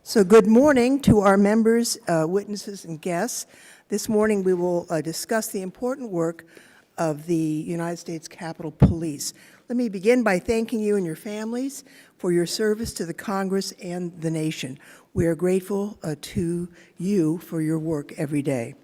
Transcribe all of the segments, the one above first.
So good morning to our members, witnesses, and guests. This morning we will discuss the important work of the United States Capitol Police. Let me begin by thanking you and your families for your service to the Congress and the nation. We are grateful to you for your work every day.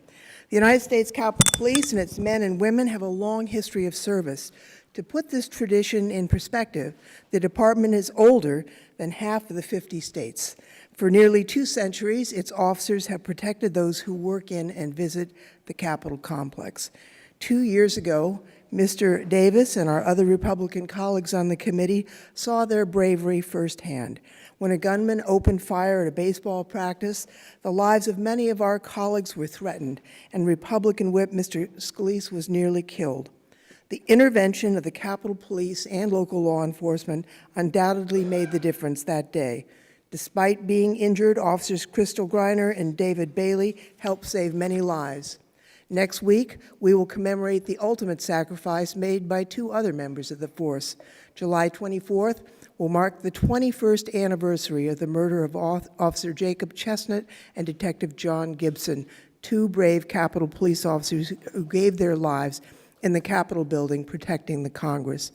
The United States Capitol Police and its men and women have a long history of service. To put this tradition in perspective, the department is older than half of the 50 states. For nearly 2 centuries, its officers have protected those who work in and visit the Capitol complex. 2 years ago, Mr. Davis and our other Republican colleagues on the committee saw their bravery firsthand. When a gunman opened fire at a baseball practice, the lives of many of our colleagues were threatened, and Republican Whip Mr. Scalise was nearly killed. The intervention of the Capitol Police and local law enforcement undoubtedly made the difference that day. Despite being injured, Officers Crystal Griner and David Bailey helped save many lives. Next week, we will commemorate the ultimate sacrifice made by 2 other members of the force. July 24th will mark the 21st anniversary of the murder of Officer Jacob Chestnut and Detective John Gibson, 2 brave Capitol Police officers who gave their lives in the Capitol building protecting the Congress.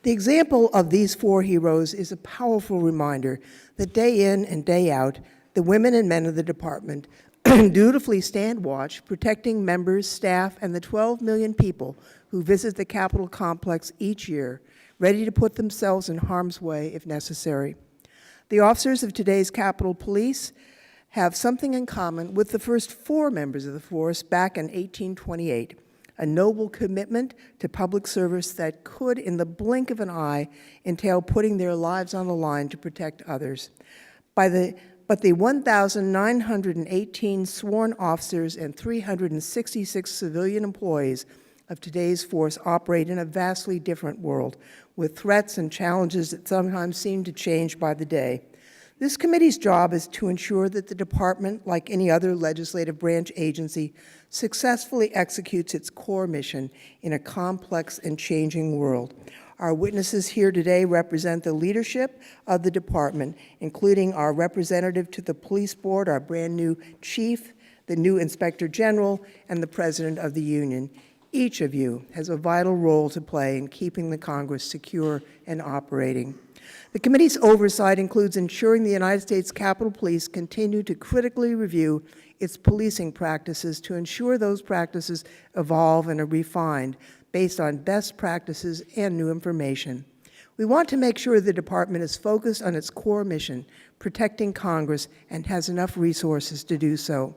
The example of these 4 heroes is a powerful reminder that day in and day out, the women and men of the department dutifully stand watch, protecting members, staff, and the 12 million people who visit the Capitol complex each year, ready to put themselves in harm's way if necessary. The officers of today's Capitol Police have something in common with the first 4 members of the force back in 1828. A noble commitment to public service that could, in the blink of an eye, entail putting their lives on the line to protect others. But the 1,918 sworn officers and 366 civilian employees of today's force operate in a vastly different world, with threats and challenges that sometimes seem to change by the day. This committee's job is to ensure that the department, like any other legislative branch agency, successfully executes its core mission in a complex and changing world. Our witnesses here today represent the leadership of the department, including our representative to the police board, our brand new chief, the new inspector general, and the president of the union. Each of you has a vital role to play in keeping the Congress secure and operating. The committee's oversight includes ensuring the United States Capitol Police continue to critically review its policing practices to ensure those practices evolve and are refined based on best practices and new information. We want to make sure the department is focused on its core mission, protecting Congress, and has enough resources to do so.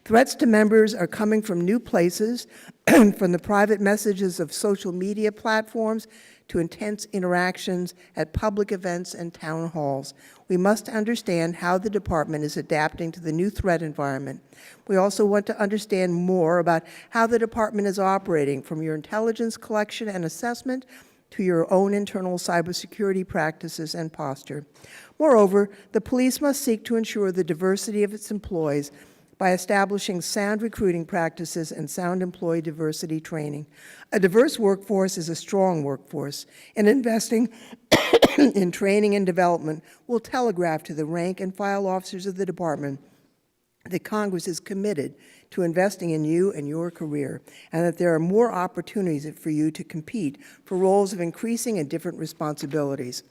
Threats to members are coming from new places, from the private messages of social media platforms to intense interactions at public events and town halls. We must understand how the department is adapting to the new threat environment. We also want to understand more about how the department is operating, from your intelligence collection and assessment to your own internal cybersecurity practices and posture. Moreover, the police must seek to ensure the diversity of its employees by establishing sound recruiting practices and sound employee diversity training. A diverse workforce is a strong workforce, and investing in training and development will telegraph to the rank and file officers of the department that Congress is committed to investing in you and your career, and that there are more opportunities for you to compete for roles of increasing and different responsibilities.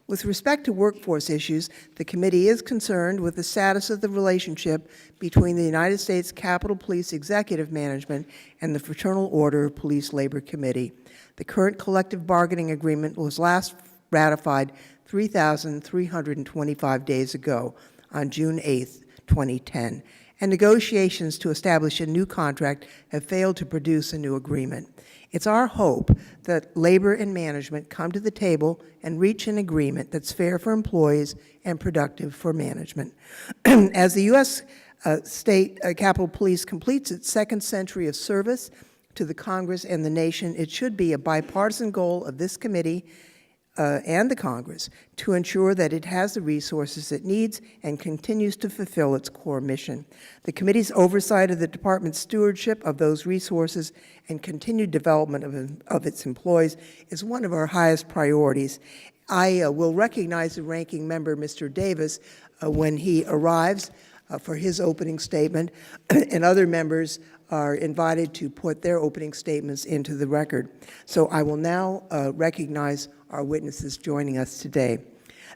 With respect to workforce issues, the committee is concerned with the status of the relationship between the United States Capitol Police Executive Management and the Fraternal Order of Police Labor Committee. The current collective bargaining agreement was last ratified 3,325 days ago on June 8, 2010, and negotiations to establish a new contract have failed to produce a new agreement. It's our hope that labor and management come to the table and reach an agreement that's fair for employees and productive for management. As the U.S. State Capitol Police completes its 2nd century of service to the Congress and the nation, it should be a bipartisan goal of this committee and the Congress to ensure that it has the resources it needs and continues to fulfill its core mission. The committee's oversight of the department's stewardship of those resources and continued development of its employees is one of our highest priorities. I will recognize the ranking member, Mr. Davis, when he arrives for his opening statement, and other members are invited to put their opening statements into the record. So I will now recognize our witnesses joining us today.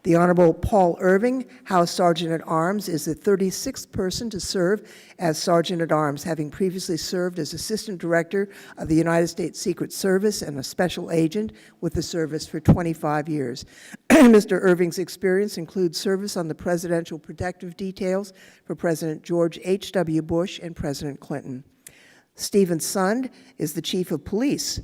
The Honorable Paul Irving, House Sergeant at Arms, is the 36th person to serve as Sergeant at Arms, having previously served as Assistant Director of the United States Secret Service and a Special Agent with the service for 25 years. Mr. Irving's experience includes service on the Presidential Protective Details for President George H.W. Bush and President Clinton. Stephen Sund is the Chief of Police.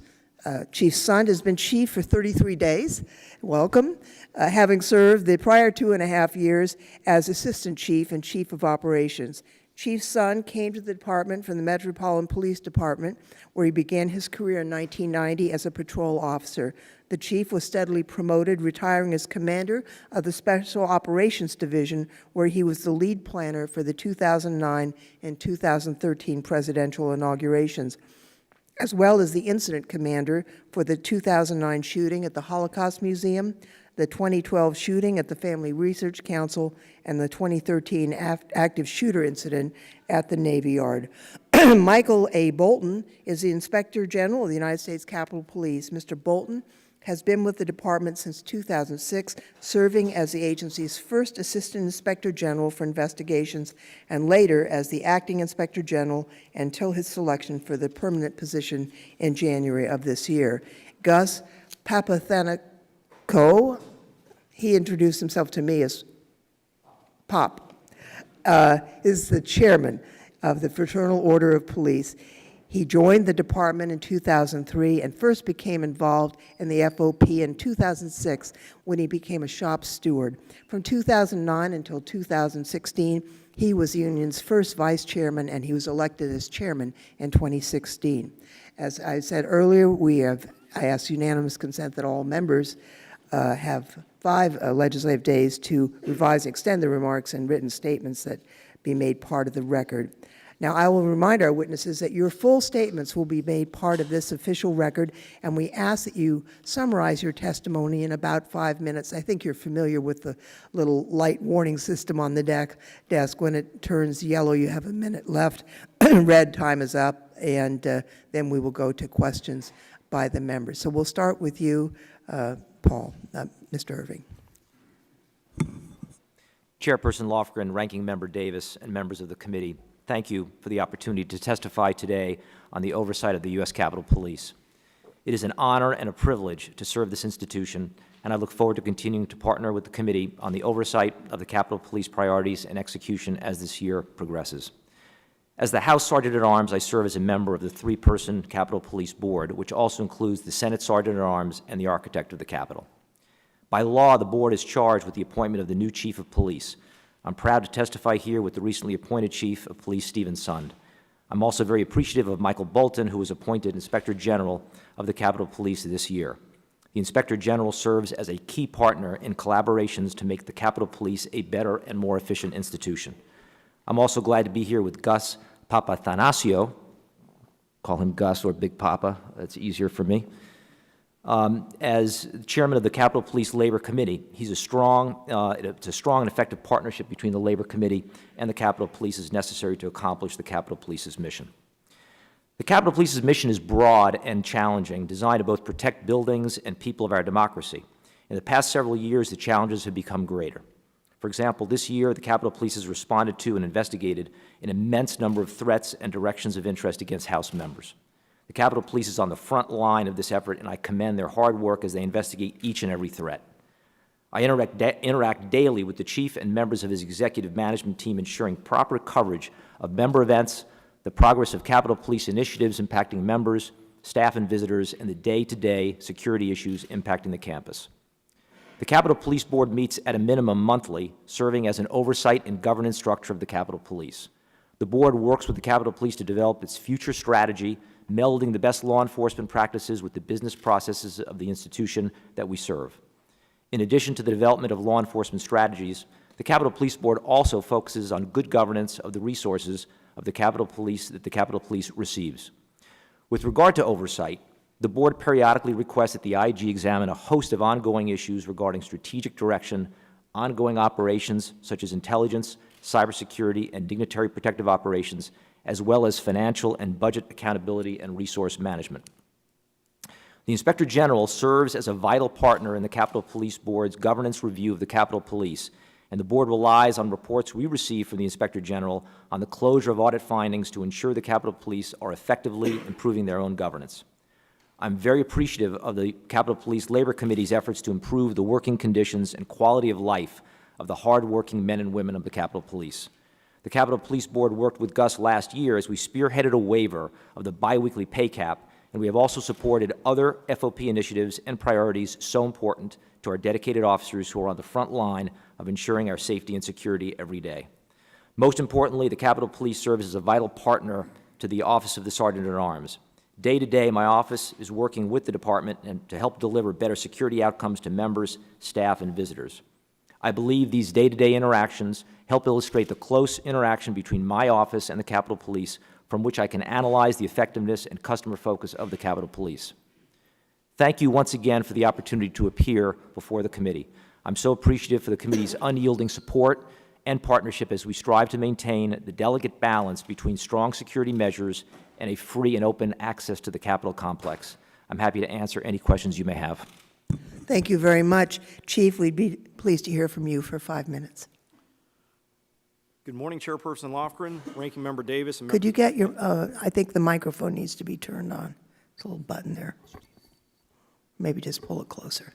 Chief Sund has been Chief for 33 days. Welcome. Having served the prior 2.5 years as Assistant Chief and Chief of Operations. Chief Sund came to the department from the Metropolitan Police Department, where he began his career in 1990 as a patrol officer. The Chief was steadily promoted, retiring as commander of the Special Operations Division, where he was the lead planner for the 2009 and 2013 presidential inaugurations, as well as the incident commander for the 2009 shooting at the Holocaust Museum, the 2012 shooting at the Family Research Council, and the 2013 active shooter incident at the Navy Yard. Michael A. Bolton is the Inspector General of the United States Capitol Police. Mr. Bolton has been with the department since 2006, serving as the agency's first Assistant Inspector General for Investigations, and later as the Acting Inspector General until his selection for the permanent position in January of this year. Gus Papathanakou, he introduced himself to me as Pop, is the chairman of the Fraternal Order of Police. He joined the department in 2003 and first became involved in the FOP in 2006 when he became a shop steward. From 2009 until 2016, he was the union's first vice chairman, and he was elected as chairman in 2016. As I said earlier, I ask unanimous consent that all members have 5 legislative days to revise and extend the remarks and written statements that be made part of the record. Now, I will remind our witnesses that your full statements will be made part of this official record, and we ask that you summarize your testimony in about 5 minutes. I think you're familiar with the little light warning system on the desk. When it turns yellow, you have a minute left. Red, time is up, and then we will go to questions by the members. So we'll start with you, Paul, Mr. Irving. Chairperson Lofgren, Ranking Member Davis, and members of the committee, thank you for the opportunity to testify today on the oversight of the U.S. Capitol Police. It is an honor and a privilege to serve this institution, and I look forward to continuing to partner with the committee on the oversight of the Capitol Police priorities and execution as this year progresses. As the House Sergeant at Arms, I serve as a member of the 3-person Capitol Police Board, which also includes the Senate Sergeant at Arms and the Architect of the Capitol. By law, the Board is charged with the appointment of the new Chief of Police. I'm proud to testify here with the recently appointed Chief of Police, Stephen Sund. I'm also very appreciative of Michael Bolton, who was appointed Inspector General of the Capitol Police this year. The Inspector General serves as a key partner in collaborations to make the Capitol Police a better and more efficient institution. I'm also glad to be here with Gus Papathanakou. Call him Gus or Big Papa, that's easier for me. As chairman of the Capitol Police Labor Committee, it's a strong and effective partnership between the Labor Committee and the Capitol Police is necessary to accomplish the Capitol Police's mission. The Capitol Police's mission is broad and challenging, designed to both protect buildings and people of our democracy. In the past several years, the challenges have become greater. For example, this year, the Capitol Police has responded to and investigated an immense number of threats and directions of interest against House members. The Capitol Police is on the front line of this effort, and I commend their hard work as they investigate each and every threat. I interact daily with the Chief and members of his executive management team, ensuring proper coverage of member events, the progress of Capitol Police initiatives impacting members, staff, and visitors, and the day-to-day security issues impacting the campus. The Capitol Police Board meets at a minimum monthly, serving as an oversight and governance structure of the Capitol Police. The Board works with the Capitol Police to develop its future strategy, melding the best law enforcement practices with the business processes of the institution that we serve. In addition to the development of law enforcement strategies, the Capitol Police Board also focuses on good governance of the resources of the Capitol Police that the Capitol Police receives. With regard to oversight, the Board periodically requests that the IG examine a host of ongoing issues regarding strategic direction ongoing operations such as intelligence, cybersecurity, and dignitary protective operations, as well as financial and budget accountability and resource management. The Inspector General serves as a vital partner in the Capitol Police Board's governance review of the Capitol Police, and the Board relies on reports we receive from the Inspector General on the closure of audit findings to ensure the Capitol Police are effectively improving their own governance. I'm very appreciative of the Capitol Police Labor Committee's efforts to improve the working conditions and quality of life of the hardworking men and women of the Capitol Police. The Capitol Police Board worked with Gus last year as we spearheaded a waiver of the biweekly pay cap, and we have also supported other FOP initiatives and priorities so important to our dedicated officers who are on the front line of ensuring our safety and security every day. Most importantly, the Capitol Police serves as a vital partner to the Office of the Sergeant at Arms. Day to day, my office is working with the department and to help deliver better security outcomes to members, staff, and visitors. I believe these day-to-day interactions help illustrate the close interaction between my office and the Capitol Police, from which I can analyze the effectiveness and customer focus of the Capitol Police. Thank you once again for the opportunity to appear before the committee. I'm so appreciative for the committee's unyielding support and partnership as we strive to maintain the delicate balance between strong security measures and a free and open access to the Capitol complex. I'm happy to answer any questions you may have. Thank you very much. Chief, we'd be pleased to hear from you for 5 minutes. Good morning, Chairperson Lofgren, Ranking Member Davis. And Could you get your, I think the microphone needs to be turned on. There's a little button there. Maybe just pull it closer.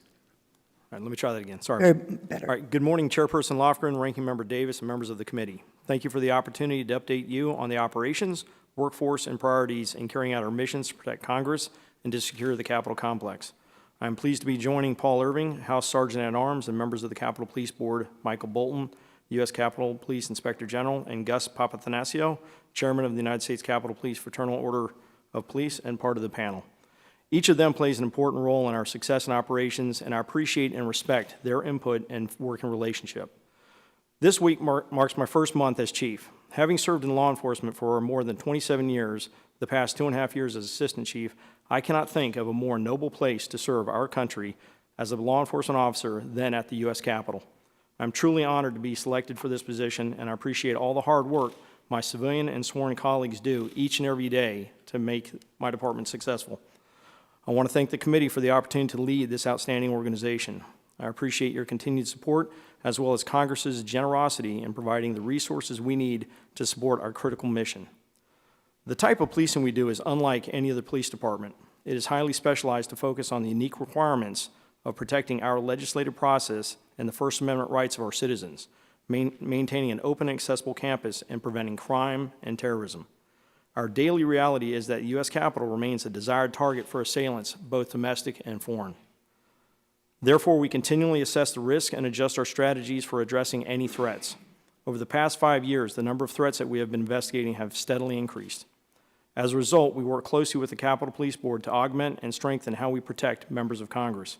All right, let me try that again. Sorry. Very better. All right, good morning, Chairperson Lofgren, Ranking Member Davis, and members of the committee. Thank you for the opportunity to update you on the operations, workforce, and priorities in carrying out our missions to protect Congress and to secure the Capitol complex. I'm pleased to be joining Paul Irving, House Sergeant at Arms, and members of the Capitol Police Board, Michael Bolton, U.S. Capitol Police Inspector General, and Gus Papathanasiou, Chairman of the United States Capitol Police Fraternal Order of Police, and part of the panel. Each of them plays an important role in our success in operations, and I appreciate and respect their input and working relationship. This week marks my first month as chief. Having served in law enforcement for more than 27 years, the past 2.5 years as assistant chief, I cannot think of a more noble place to serve our country as a law enforcement officer than at the U.S. Capitol. I'm truly honored to be selected for this position, and I appreciate all the hard work my civilian and sworn colleagues do each and every day to make my department successful. I want to thank the committee for the opportunity to lead this outstanding organization. I appreciate your continued support, as well as Congress's generosity in providing the resources we need to support our critical mission. The type of policing we do is unlike any other police department. It is highly specialized to focus on the unique requirements of protecting our legislative process and the First Amendment rights of our citizens, maintaining an open and accessible campus, and preventing crime and terrorism. Our daily reality is that the U.S. Capitol remains a desired target for assailants, both domestic and foreign. Therefore, we continually assess the risk and adjust our strategies for addressing any threats. Over the past 5 years, the number of threats that we have been investigating have steadily increased. As a result, we work closely with the Capitol Police Board to augment and strengthen how we protect members of Congress.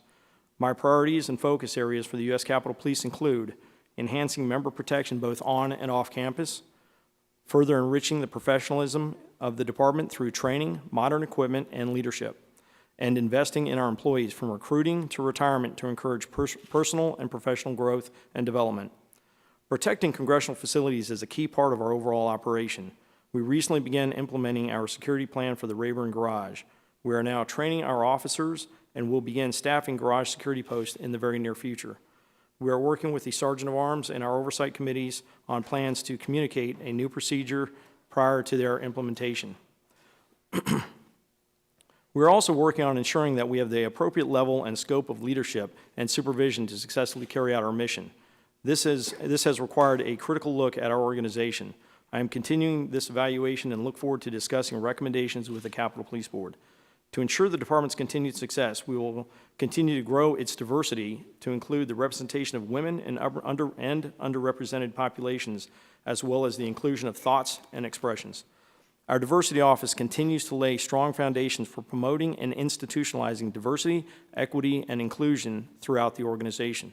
My priorities and focus areas for the U.S. Capitol Police include enhancing member protection both on and off campus, further enriching the professionalism of the department through training, modern equipment, and leadership, and investing in our employees from recruiting to retirement to encourage personal and professional growth and development. Protecting congressional facilities is a key part of our overall operation. We recently began implementing our security plan for the Rayburn Garage. We are now training our officers and will begin staffing garage security posts in the very near future. We are working with the Sergeant of Arms and our oversight committees on plans to communicate a new procedure prior to their implementation. We are also working on ensuring that we have the appropriate level and scope of leadership and supervision to successfully carry out our mission. This has required a critical look at our organization. I am continuing this evaluation and look forward to discussing recommendations with the Capitol Police Board. To ensure the department's continued success, we will continue to grow its diversity to include the representation of women and underrepresented populations, as well as the inclusion of thoughts and expressions. Our diversity office continues to lay strong foundations for promoting and institutionalizing diversity, equity, and inclusion throughout the organization.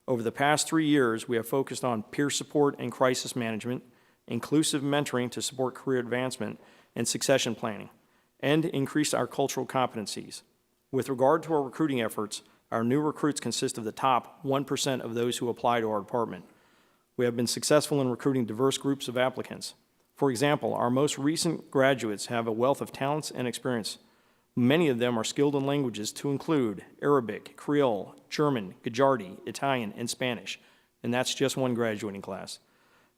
Over the past 3 years, we have focused on peer support and crisis management, inclusive mentoring to support career advancement, and succession planning, and increased our cultural competencies. With regard to our recruiting efforts, Our new recruits consist of the top 1% of those who apply to our department. We have been successful in recruiting diverse groups of applicants. For example, our most recent graduates have a wealth of talents and experience. Many of them are skilled in languages to include Arabic, Creole, German, Gujarati, Italian, and Spanish, and that's just one graduating class.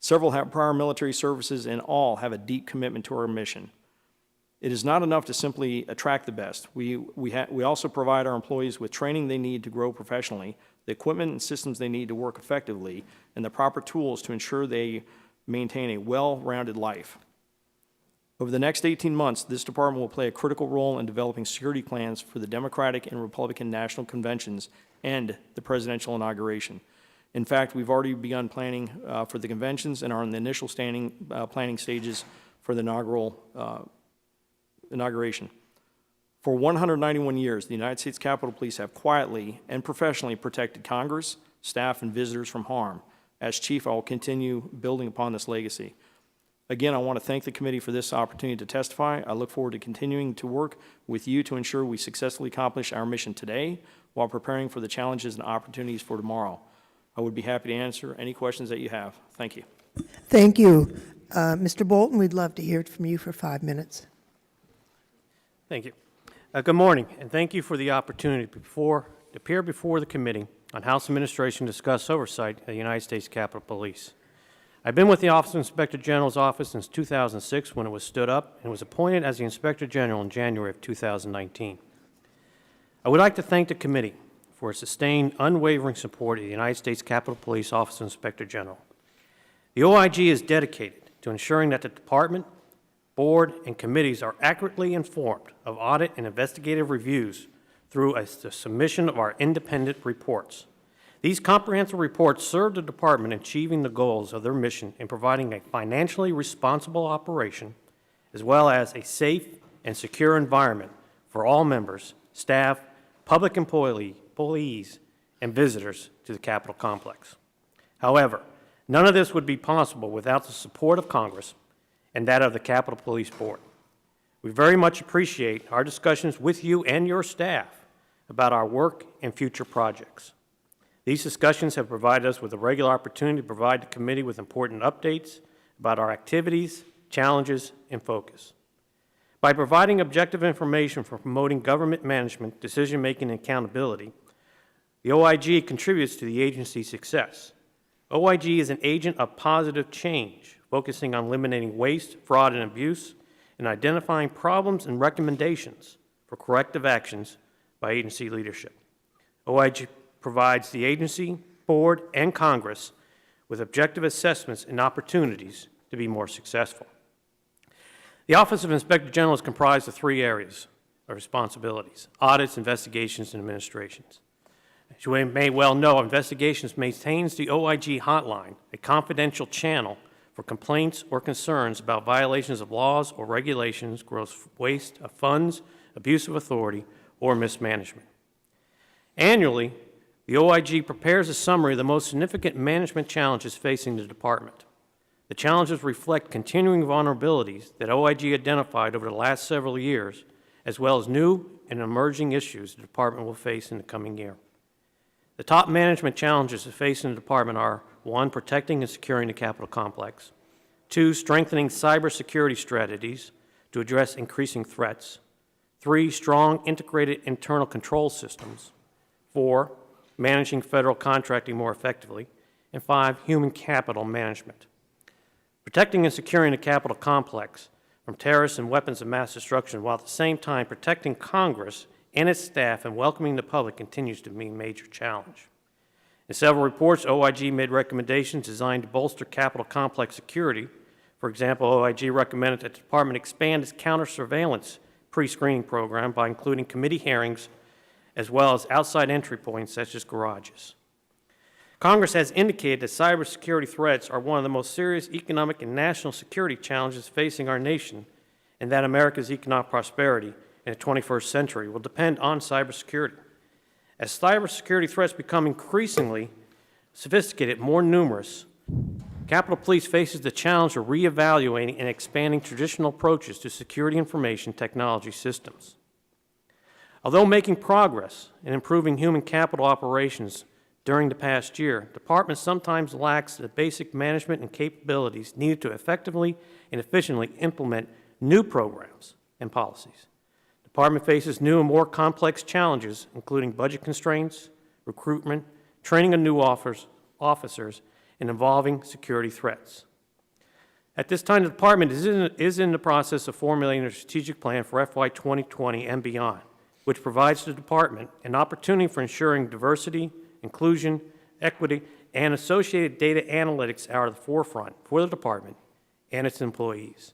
Several have prior military services, and all have a deep commitment to our mission. It is not enough to simply attract the best. We also provide our employees with training they need to grow professionally, the equipment and systems they need to work effectively, and the proper tools to ensure they maintain a well-rounded life. Over the next 18 months, this department will play a critical role in developing security plans for the Democratic and Republican national conventions and the presidential inauguration. In fact, we've already begun planning for the conventions and are in the initial planning stages for the inauguration. For 191 years, the United States Capitol Police have quietly and professionally protected Congress, staff, and visitors from harm. As Chief, I will continue building upon this legacy. Again, I want to thank the committee for this opportunity to testify. I look forward to continuing to work with you to ensure we successfully accomplish our mission today while preparing for the challenges and opportunities for tomorrow. I would be happy to answer any questions that you have. Thank you. Thank you. Mr. Bolton, we'd love to hear it from you for 5 minutes. Thank you. Good morning, and thank you for the opportunity to appear before the Committee on House Administration to discuss oversight of the United States Capitol Police. I've been with the Office of Inspector General's office since 2006 when it was stood up and was appointed as the Inspector General in January of 2019. I would like to thank the Committee for its sustained, unwavering support of the United States Capitol Police Office of Inspector General. The OIG is dedicated to ensuring that the Department, Board, and committees are accurately informed of audit and investigative reviews through the submission of our independent reports. These comprehensive reports serve the Department in achieving the goals of their mission in providing a financially responsible operation, as well as a safe and secure environment for all members, staff, public employees, and visitors to the Capitol complex. However, none of this would be possible without the support of Congress and that of the Capitol Police Board. We very much appreciate our discussions with you and your staff about our work and future projects. These discussions have provided us with a regular opportunity to provide the committee with important updates about our activities, challenges, and focus. By providing objective information for promoting government management, decision-making, and accountability, the OIG contributes to the agency's success. OIG is an agent of positive change, focusing on eliminating waste, fraud, and abuse, and identifying problems and recommendations for corrective actions by agency leadership. OIG provides the agency, board, and Congress with objective assessments and opportunities to be more successful. The Office of Inspector General is comprised of 3 areas of responsibilities: audits, investigations, and administrations. As you may well know, investigations maintains the OIG hotline, a confidential channel for complaints or concerns about violations of laws or regulations, gross waste of funds, abuse of authority, or mismanagement. Annually, the OIG prepares a summary of the most significant management challenges facing the department. The challenges reflect continuing vulnerabilities that OIG identified over the last several years, as well as new and emerging issues the department will face in the coming year. The top management challenges facing the department are: 1, protecting and securing the Capitol complex; 2, strengthening cybersecurity strategies to address increasing threats; 3, strong integrated internal control systems; 4, managing federal contracting more effectively; and 5, human capital management. Protecting and securing the Capitol complex from terrorists and weapons of mass destruction, while at the same time protecting Congress and its staff and welcoming the public, continues to be a major challenge. In several reports, OIG made recommendations designed to bolster Capitol complex security. For example, OIG recommended that the department expand its counter-surveillance pre-screening program by including committee hearings as well as outside entry points such as garages. Congress has indicated that cybersecurity threats are one of the most serious economic and national security challenges facing our nation, and that America's economic prosperity in the 21st century will depend on cybersecurity. As cybersecurity threats become increasingly sophisticated, more numerous, Capitol Police faces the challenge of reevaluating and expanding traditional approaches to security information technology systems. Although making progress in improving human capital operations during the past year, the department sometimes lacks the basic management and capabilities needed to effectively and efficiently implement new programs and policies. The department faces new and more complex challenges, including budget constraints, recruitment, training of new officers, and evolving security threats. At this time, the department is in the process of formulating a strategic plan for FY 2020 and beyond, which provides the department an opportunity for ensuring diversity, inclusion, equity, and associated data analytics are at the forefront for the department and its employees.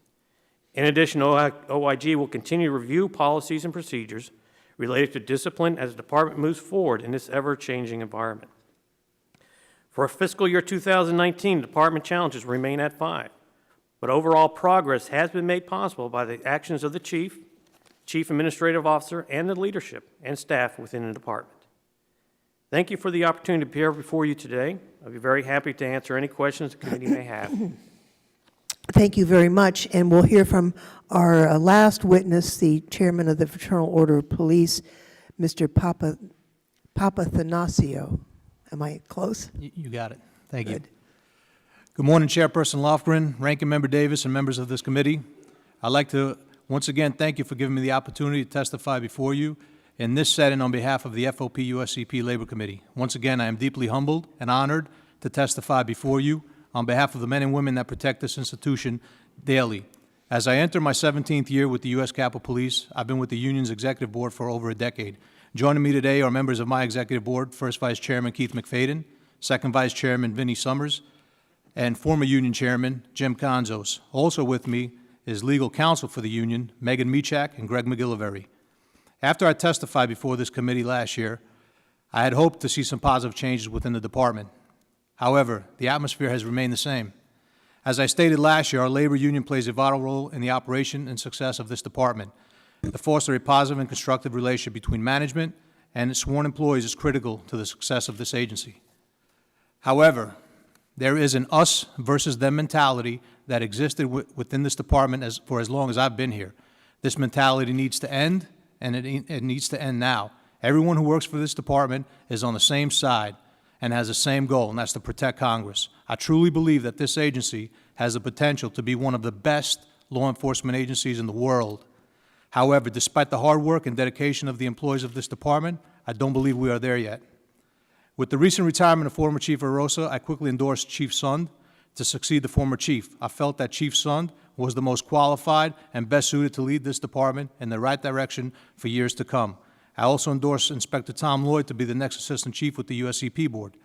In addition, OIG will continue to review policies and procedures related to discipline as the department moves forward in this ever-changing environment. For fiscal year 2019, department challenges remain at 5, but overall progress has been made possible by the actions of the Chief Administrative Officer, and the leadership and staff within the department. Thank you for the opportunity to appear before you today. I'll be very happy to answer any questions the committee may have. Thank you very much, and we'll hear from our last witness, the Chairman of the Fraternal Order of Police, Mr. Papathanasio. Am I close? You got it. Thank you. Good. Good morning, Chairperson Lofgren, Ranking Member Davis, and members of this committee. I'd like to once again thank you for giving me the opportunity to testify before you in this setting on behalf of the FOP USCP Labor Committee. Once again, I am deeply humbled and honored to testify before you on behalf of the men and women that protect this institution daily. As I enter my 17th year with the U.S. Capitol Police, I've been with the union's executive board for over a decade. Joining me today are members of my executive board, First Vice Chairman Keith McFadden, Second Vice Chairman Vinnie Summers, and former union chairman Jim Conzos. Also with me is legal counsel for the union, Megan Michak and Greg McGillivray. After I testified before this committee last year, I had hoped to see some positive changes within the department. However, the atmosphere has remained the same. As I stated last year, our labor union plays a vital role in the operation and success of this department. To foster a positive and constructive relationship between management and its sworn employees is critical to the success of this agency. However, there is an us versus them mentality that existed within this department for as long as I've been here. This mentality needs to end, and it needs to end now. Everyone who works for this department is on the same side and has the same goal, and that's to protect Congress. I truly believe that this agency has the potential to be one of the best law enforcement agencies in the world. However, despite the hard work and dedication of the employees of this department, I don't believe we are there yet. With the recent retirement of former Chief Arosa, I quickly endorsed Chief Sund to succeed the former chief. I felt that Chief Sund was the most qualified and best suited to lead this department in the right direction for years to come. I also endorsed Inspector Tom Lloyd to be the next Assistant Chief with the USCP Board.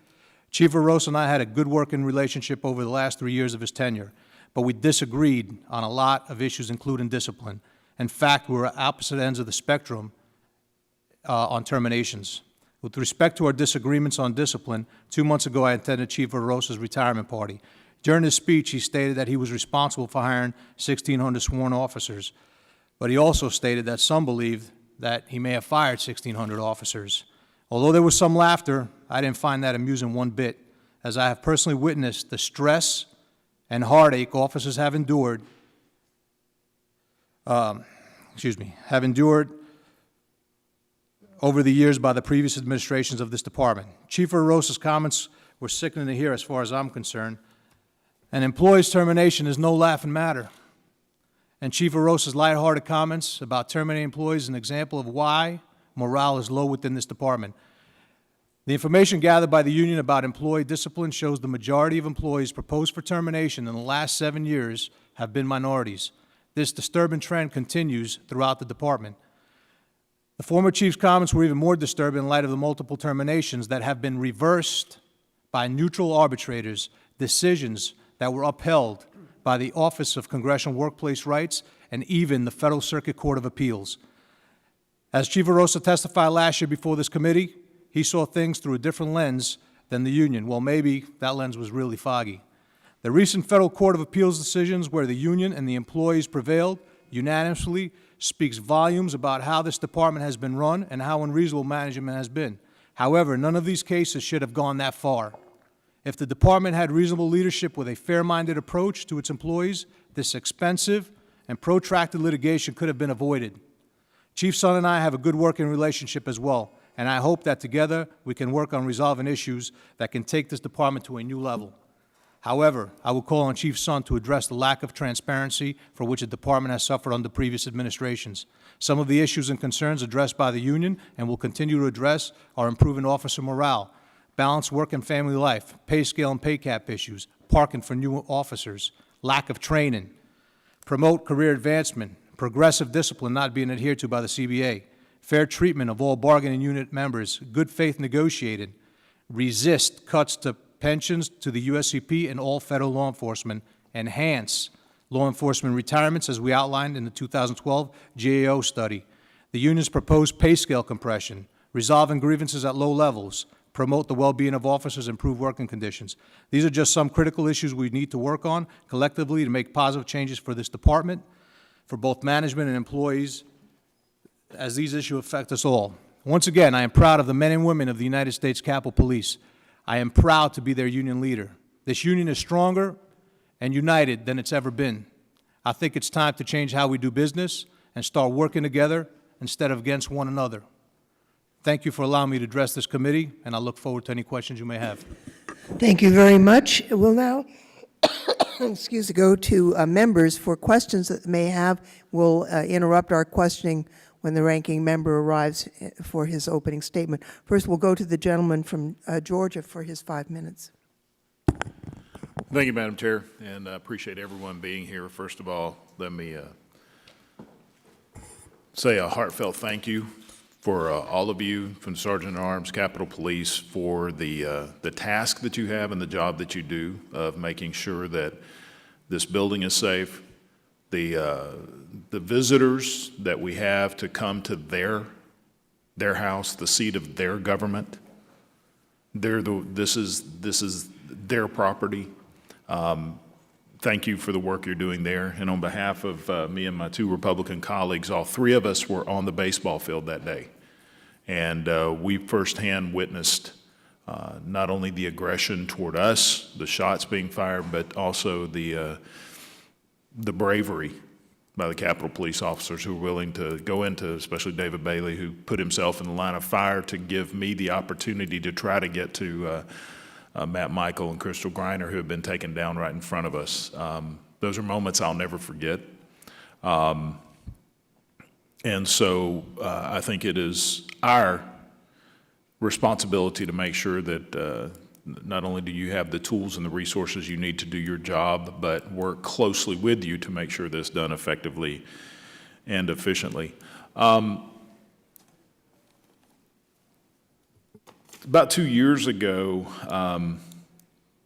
Chief Arosa and I had a good working relationship over the last 3 years of his tenure, but we disagreed on a lot of issues, including discipline. In fact, we were at opposite ends of the spectrum on terminations. With respect to our disagreements on discipline, 2 months ago I attended Chief Arosa's retirement party. During his speech, he stated that he was responsible for hiring 1,600 sworn officers, but he also stated that some believed that he may have fired 1,600 officers. Although there was some laughter, I didn't find that amusing one bit, as I have personally witnessed the stress and heartache officers have endured, over the years by the previous administrations of this department. Chief Arosa's comments were sickening to hear as far as I'm concerned. An employee's termination is no laughing matter. And Chief Arosa's lighthearted comments about terminating employees is an example of why morale is low within this department. The information gathered by the union about employee discipline shows the majority of employees proposed for termination in the last 7 years have been minorities. This disturbing trend continues throughout the department. The former chief's comments were even more disturbing in light of the multiple terminations that have been reversed by neutral arbitrators, decisions that were upheld by the Office of Congressional Workplace Rights and even the Federal Circuit Court of Appeals. As Chief Arosa testified last year before this committee, he saw things through a different lens than the union. Well, maybe that lens was really foggy. The recent Federal Court of Appeals decisions where the union and the employees prevailed unanimously speaks volumes about how this department has been run and how unreasonable management has been. However, none of these cases should have gone that far. If the department had reasonable leadership with a fair-minded approach to its employees, this expensive and protracted litigation could have been avoided. Chief Son and I have a good working relationship as well, and I hope that together we can work on resolving issues that can take this department to a new level. However, I will call on Chief Son to address the lack of transparency for which the department has suffered under previous administrations. Some of the issues and concerns addressed by the union and will continue to address are improving officer morale, balanced work and family life, pay scale and pay cap issues, parking for new officers, lack of training, promote career advancement, progressive discipline not being adhered to by the CBA, fair treatment of all bargaining unit members, good faith negotiated, resist cuts to pensions to the USCP and all federal law enforcement, enhance law enforcement retirements as we outlined in the 2012 GAO study, the union's proposed pay scale compression, resolving grievances at low levels, promote the well-being of officers, improve working conditions. These are just some critical issues we need to work on collectively to make positive changes for this department, for both management and employees, as these issues affect us all. Once again, I am proud of the men and women of the United States Capitol Police. I am proud to be their union leader. This union is stronger and united than it's ever been. I think it's time to change how we do business and start working together instead of against one another. Thank you for allowing me to address this committee, and I look forward to any questions you may have. Thank you very much. We'll now, go to members for questions that they may have. We'll interrupt our questioning when the ranking member arrives for his opening statement. First, we'll go to the gentleman from Georgia for his 5 minutes. Thank you, Madam Chair, and I appreciate everyone being here. First of all, let me say a heartfelt thank you for all of you from the Sergeant at Arms, Capitol Police, for the task that you have and the job that you do of making sure that this building is safe. The visitors that we have to come to their house, the seat of their government, this is their property. Thank you for the work you're doing there. And on behalf of me and my two Republican colleagues, all three of us were on the baseball field that day. And we firsthand witnessed not only the aggression toward us, the shots being fired, but also the bravery by the Capitol Police officers who were willing to go into, especially David Bailey, who put himself in the line of fire to give me the opportunity to try to get to Matt Michael and Crystal Griner, who have been taken down right in front of us. Those are moments I'll never forget. And so I think it is our responsibility to make sure that not only do you have the tools and the resources you need to do your job, but work closely with you to make sure this is done effectively and efficiently. About 2 years ago,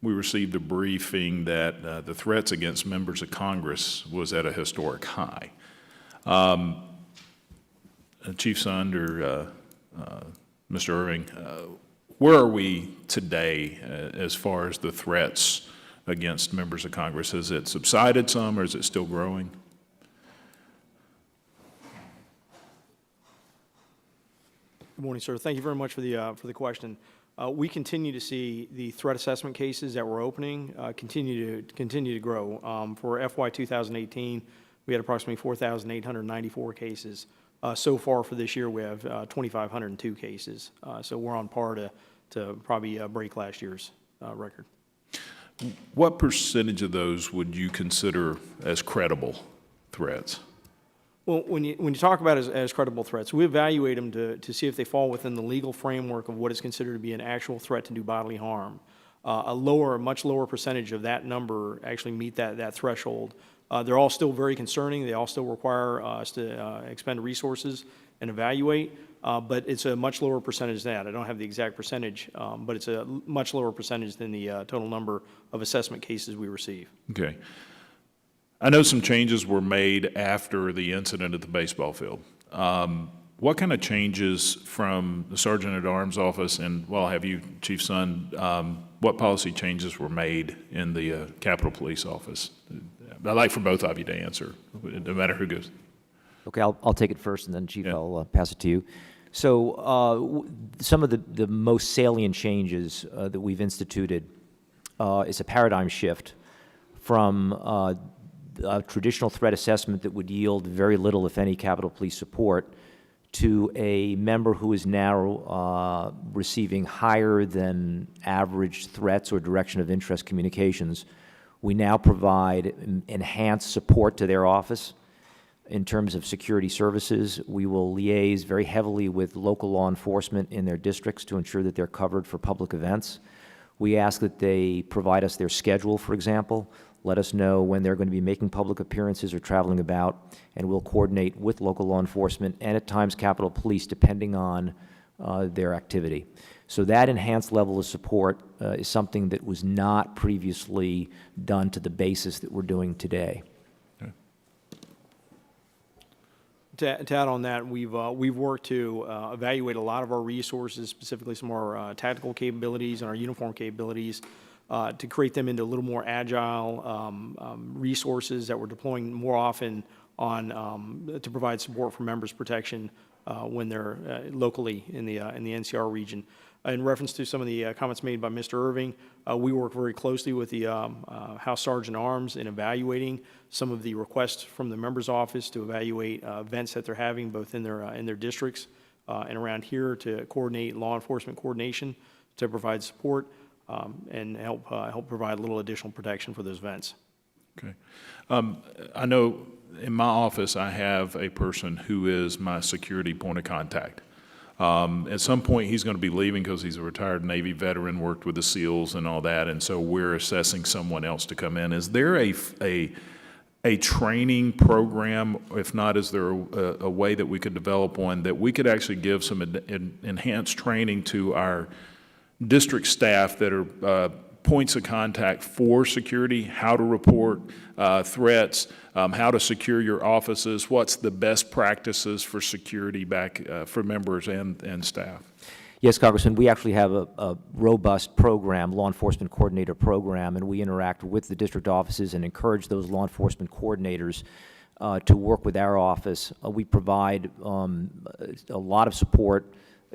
we received a briefing that the threats against members of Congress was at a historic high. Chief Son or Mr. Irving, where are we today as far as the threats against members of Congress? Has it subsided some, or is it still growing? Good morning, sir. Thank you very much for the question. We continue to see the threat assessment cases that we're opening continue to grow. For FY 2018, we had approximately 4,894 cases. So far for this year, we have 2,502 cases. So we're on par to probably break last year's record. What percentage of those would you consider as credible threats? Well, when you talk about as credible threats, we evaluate them to see if they fall within the legal framework of what is considered to be an actual threat to do bodily harm. A much lower percentage of that number actually meet that threshold. They're all still very concerning. They all still require us to expend resources and evaluate, but it's a much lower percentage than that. I don't have the exact percentage, but it's a much lower percentage than the total number of assessment cases we receive. Okay. I know some changes were made after the incident at the baseball field. What kind of changes from the Sergeant at Arms office, and well, have you, Chief Son, what policy changes were made in the Capitol Police office? I'd like for both of you to answer, no matter who goes. Okay, I'll take it first, and then, Chief, yeah. I'll pass it to you. So some of the most salient changes that we've instituted is a paradigm shift from a traditional threat assessment that would yield very little, if any, Capitol Police support to a member who is now receiving higher than average threats or direction of interest communications, we now provide enhanced support to their office in terms of security services. We will liaise very heavily with local law enforcement in their districts to ensure that they're covered for public events. We ask that they provide us their schedule, for example, let us know when they're going to be making public appearances or traveling about, and we'll coordinate with local law enforcement and at times Capitol Police depending on their activity. So that enhanced level of support is something that was not previously done to the basis that we're doing today. To add on that, we've worked to evaluate a lot of our resources, specifically some of our tactical capabilities and our uniform capabilities, to create them into a little more agile resources that we're deploying more often on to provide support for members' protection when they're locally in the NCR region. In reference to some of the comments made by Mr. Irving, we work very closely with the House Sergeant at Arms in evaluating some of the requests from the member's office to evaluate events that they're having both in their districts and around here, to coordinate law enforcement coordination, to provide support and help provide a little additional protection for those events. Okay. I know in my office I have a person who is my security point of contact. At some point, he's going to be leaving because he's a retired Navy veteran, worked with the SEALs and all that, and so we're assessing someone else to come in. Is there a training program? If not, is there a way that we could develop one that we could actually give some enhanced training to our district staff that are points of contact for security, how to report threats, how to secure your offices, what's the best practices for security back for members and staff? Yes, Congressman, we actually have a robust program, law enforcement coordinator program, and we interact with the district offices and encourage those law enforcement coordinators to work with our office. We provide a lot of support,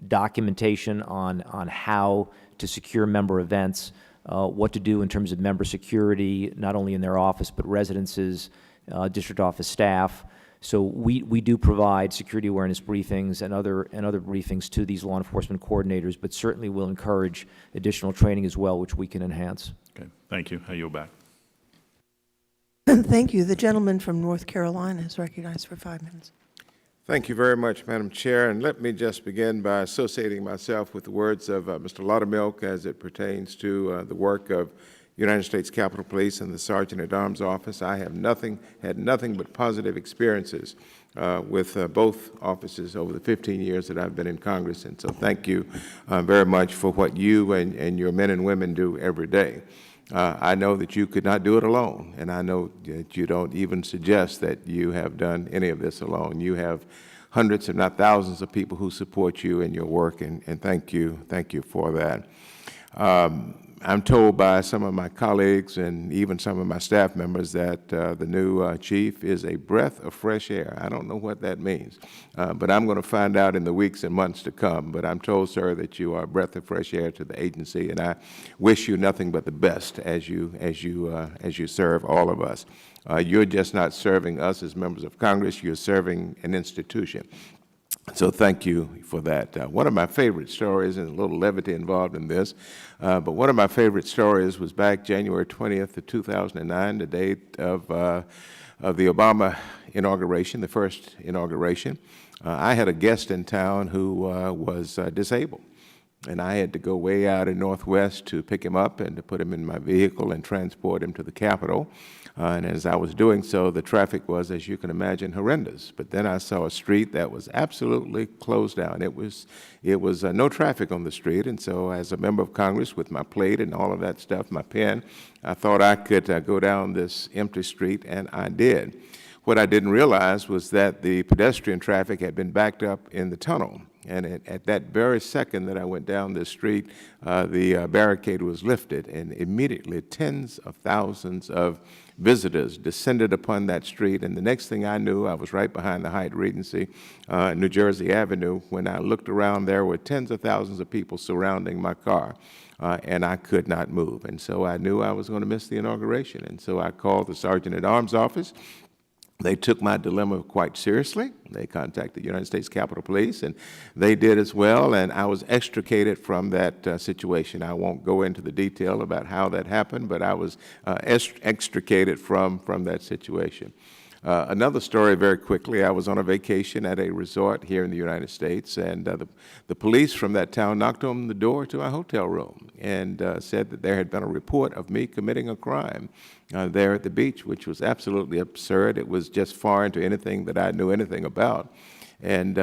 documentation on how to secure member events, what to do in terms of member security, not only in their office, but residences, district office staff. So we do provide security awareness briefings and other briefings to these law enforcement coordinators, but certainly will encourage additional training as well, which we can enhance. Okay, thank you. I yield back. Thank you. The gentleman from North Carolina is recognized for 5 minutes. Thank you very much, Madam Chair, and let me just begin by associating myself with the words of Mr. Laudermilk as it pertains to the work of United States Capitol Police and the Sergeant at Arms Office. I have had nothing but positive experiences with both offices over the 15 years that I've been in Congress, and so thank you very much for what you and your men and women do every day. I know that you could not do it alone, and I know that you don't even suggest that you have done any of this alone. You have hundreds, if not thousands, of people who support you in your work, and thank you for that. I'm told by some of my colleagues and even some of my staff members that the new chief is a breath of fresh air. I don't know what that means, but I'm going to find out in the weeks and months to come. But I'm told, sir, that you are a breath of fresh air to the agency, and I wish you nothing but the best as you serve all of us. You're just not serving us as members of Congress. You're serving an institution. So thank you for that. One of my favorite stories, and a little levity involved in this, but one of my favorite stories was back January 20th of 2009, the date of the Obama inauguration, the first inauguration. I had a guest in town who was disabled, and I had to go way out in Northwest to pick him up and to put him in my vehicle and transport him to the Capitol. And as I was doing so, the traffic was, as you can imagine, horrendous. But then I saw a street that was absolutely closed down. It was no traffic on the street, and so as a member of Congress with my plate and all of that stuff, my pen, I thought I could go down this empty street, and I did. What I didn't realize was that the pedestrian traffic had been backed up in the tunnel. And at that very second that I went down this street, the barricade was lifted, and immediately tens of thousands of visitors descended upon that street. And the next thing I knew, I was right behind the Hyatt Regency, New Jersey Avenue. When I looked around, there were tens of thousands of people surrounding my car, and I could not move. And so I knew I was going to miss the inauguration. And so I called the Sergeant at Arms office. They took my dilemma quite seriously. They contacted the United States Capitol Police, and they did as well, and I was extricated from that situation. I won't go into the detail about how that happened, but I was extricated from that situation. Another story very quickly, I was on a vacation at a resort here in the United States, and the police from that town knocked on the door to my hotel room and said that there had been a report of me committing a crime there at the beach, which was absolutely absurd. It was just foreign to anything that I knew anything about. And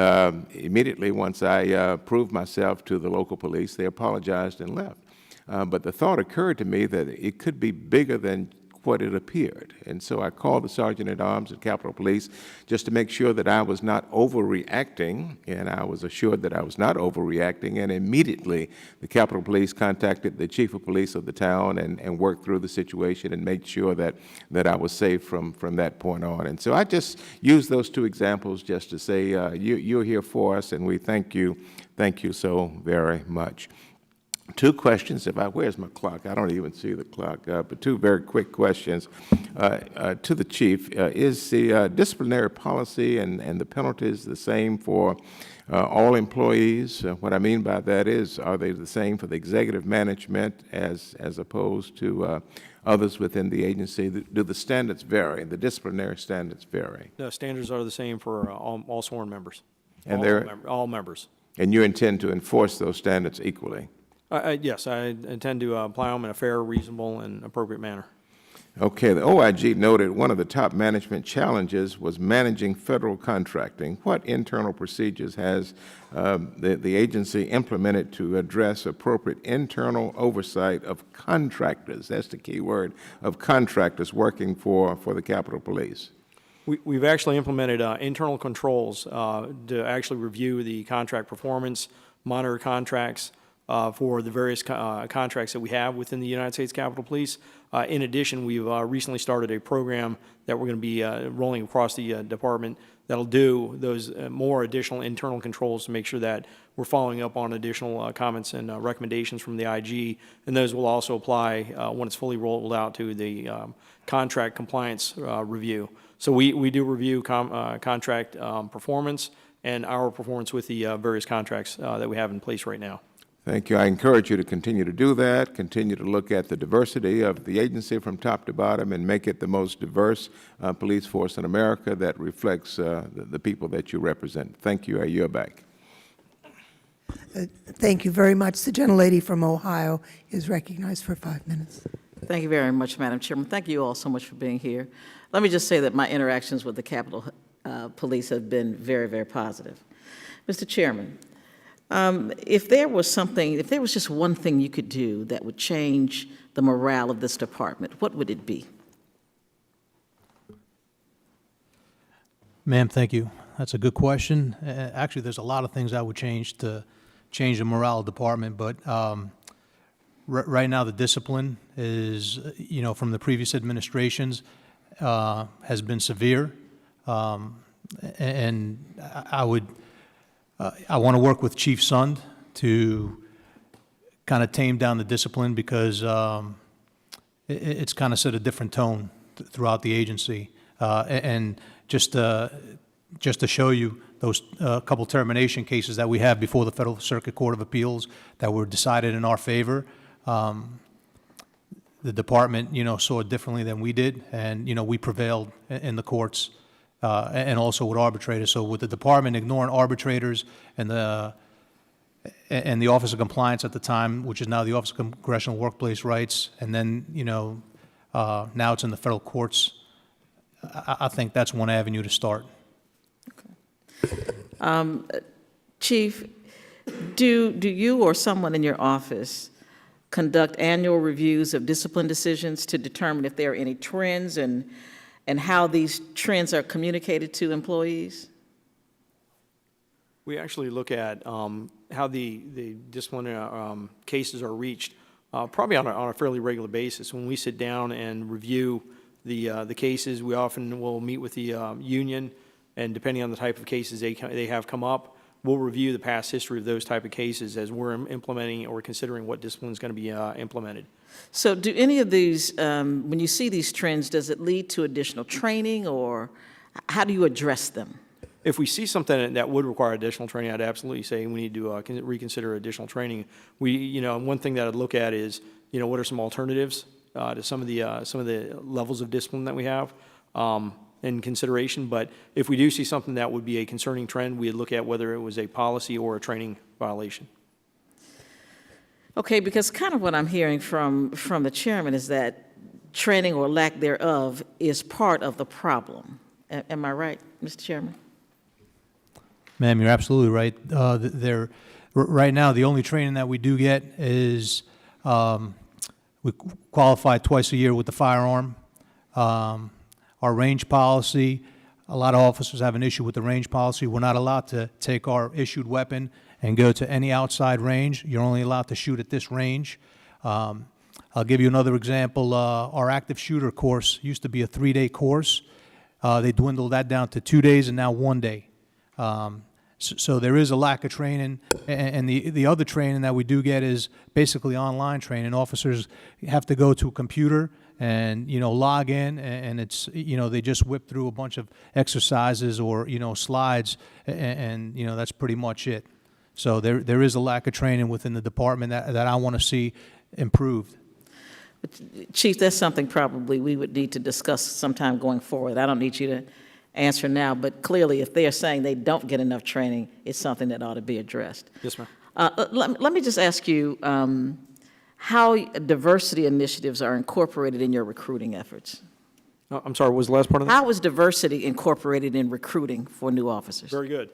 immediately once I proved myself to the local police, they apologized and left. But the thought occurred to me that it could be bigger than what it appeared. And so I called the Sergeant-at-Arms at Capitol Police just to make sure that I was not overreacting, and I was assured that I was not overreacting, and immediately the Capitol Police contacted the Chief of Police of the town and worked through the situation and made sure that I was safe from that point on. And so I just used those two examples just to say, you're here for us, and we thank you so very much. Two questions, where's my clock? I don't even see the clock, but two very quick questions to the Chief. Is the disciplinary policy and the penalties the same for all employees? What I mean by that is, are they the same for the executive management as opposed to others within the agency? Do the standards vary, the disciplinary standards vary? The standards are the same for all sworn members. And all members. And you intend to enforce those standards equally? Yes, I intend to apply them in a fair, reasonable, and appropriate manner. Okay, the OIG noted one of the top management challenges was managing federal contracting. What internal procedures has the agency implemented to address appropriate internal oversight of contractors? That's the key word, of contractors working for the Capitol Police. We've actually implemented internal controls to actually review the contract performance, monitor contracts, for the various contracts that we have within the United States Capitol Police. In addition, we've recently started a program that we're going to be rolling across the department that'll do those more additional internal controls to make sure that we're following up on additional comments and recommendations from the IG, and those will also apply when it's fully rolled out to the contract compliance review. So we do review contract performance and our performance with the various contracts that we have in place right now. Thank you. I encourage you to continue to do that, continue to look at the diversity of the agency from top to bottom and make it the most diverse police force in America that reflects the people that you represent. Thank you. I yield back. Thank you very much. The gentlelady from Ohio is recognized for 5 minutes. Thank you very much, Madam Chairman. Thank you all so much for being here. Let me just say that my interactions with the Capitol Police have been very, very positive. Mr. Chairman, if there was just one thing you could do that would change the morale of this department, what would it be? Ma'am, thank you. That's a good question. Actually, there's a lot of things I would change to change the morale of the department, but right now the discipline is, from the previous administrations, has been severe, and I want to work with Chief Sund to kind of tame down the discipline because it's kind of set a different tone throughout the agency. And just to show you those couple termination cases that we have before the Federal Circuit Court of Appeals that were decided in our favor, the department, saw it differently than we did, and, we prevailed in the courts. And also with arbitrators. So with the department ignoring arbitrators and the Office of Compliance at the time, which is now the Office of Congressional Workplace Rights, and then, now it's in the federal courts, I think that's one avenue to start. Okay. Chief, do you or someone in your office conduct annual reviews of discipline decisions to determine if there are any trends and how these trends are communicated to employees? We actually look at how the disciplinary cases are reached probably on a fairly regular basis. When we sit down and review the cases, we often will meet with the union, and depending on the type of cases they have come up, we'll review the past history of those type of cases as we're implementing or considering what discipline is going to be implemented. So do any of these, when you see these trends, does it lead to additional training or how do you address them? If we see something that would require additional training, I'd absolutely say we need to reconsider additional training. One thing that I'd look at is, what are some alternatives to some of the levels of discipline that we have in consideration. But if we do see something that would be a concerning trend, we'd look at whether it was a policy or a training violation. Okay, because kind of what I'm hearing from the chairman is that training or lack thereof is part of the problem. Am I right, Mr. Chairman? Ma'am, you're absolutely right. Right now, the only training that we do get is we qualify twice a year with the firearm. Our range policy, a lot of officers have an issue with the range policy. We're not allowed to take our issued weapon and go to any outside range. You're only allowed to shoot at this range. I'll give you another example. Our active shooter course used to be a 3-day course. They dwindled that down to 2 days and now 1 day. So there is a lack of training, and the other training that we do get is basically online training. Officers have to go to a computer and, log in, and it's, they just whip through a bunch of exercises or, slides, and that's pretty much it. So there is a lack of training within the department that I want to see improved. Chief, that's something probably we would need to discuss sometime going forward. I don't need you to answer now, but clearly if they are saying they don't get enough training, it's something that ought to be addressed. Yes, ma'am. Let me just ask you how diversity initiatives are incorporated in your recruiting efforts. I'm sorry, what was the last part of that? How is diversity incorporated in recruiting for new officers? Very good.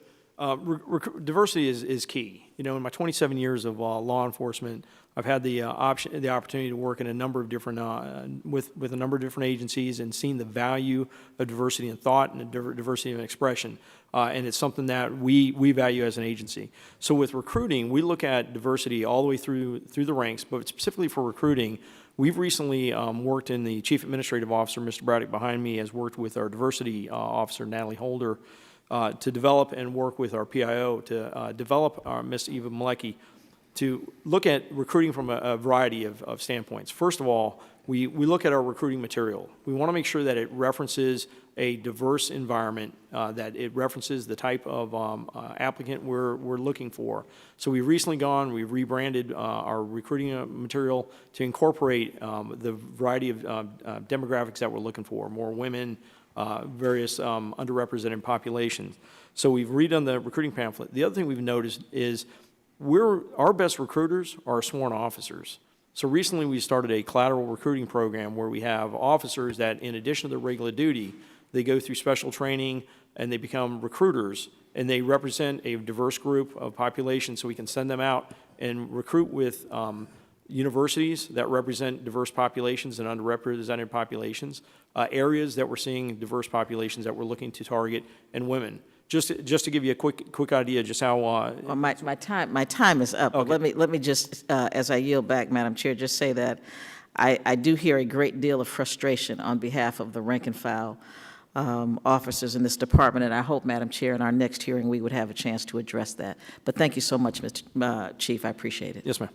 Diversity is key. In my 27 years of law enforcement, I've had the opportunity to work in a number of different with a number of different agencies and seen the value of diversity in thought and diversity of expression. And it's something that we value as an agency. So with recruiting, we look at diversity all the way through the ranks, but specifically for recruiting, we've recently worked in the Chief Administrative Officer, Mr. Braddock behind me, has worked with our diversity officer, Natalie Holder, to develop and work with our PIO to develop Ms. Eva Malecki to look at recruiting from a variety of standpoints. First of all, we look at our recruiting material. We want to make sure that it references a diverse environment, that it references the type of applicant we're looking for. So we've recently we've rebranded our recruiting material to incorporate the variety of demographics that we're looking for, more women, various underrepresented populations. So we've redone the recruiting pamphlet. The other thing we've noticed is our best recruiters are sworn officers. So recently we started a collateral recruiting program where we have officers that, in addition to their regular duty, they go through special training and they become recruiters, and they represent a diverse group of population, so we can send them out and recruit with universities that represent diverse populations and underrepresented populations, areas that we're seeing diverse populations that we're looking to target, and women. Just to give you a quick idea, just how. Well, my time is up. Okay. But let me just, as I yield back, Madam Chair, just say that I do hear a great deal of frustration on behalf of the rank and file officers in this department, and I hope, Madam Chair, in our next hearing we would have a chance to address that. But thank you so much, Mr. Chief. I appreciate it. Yes, ma'am.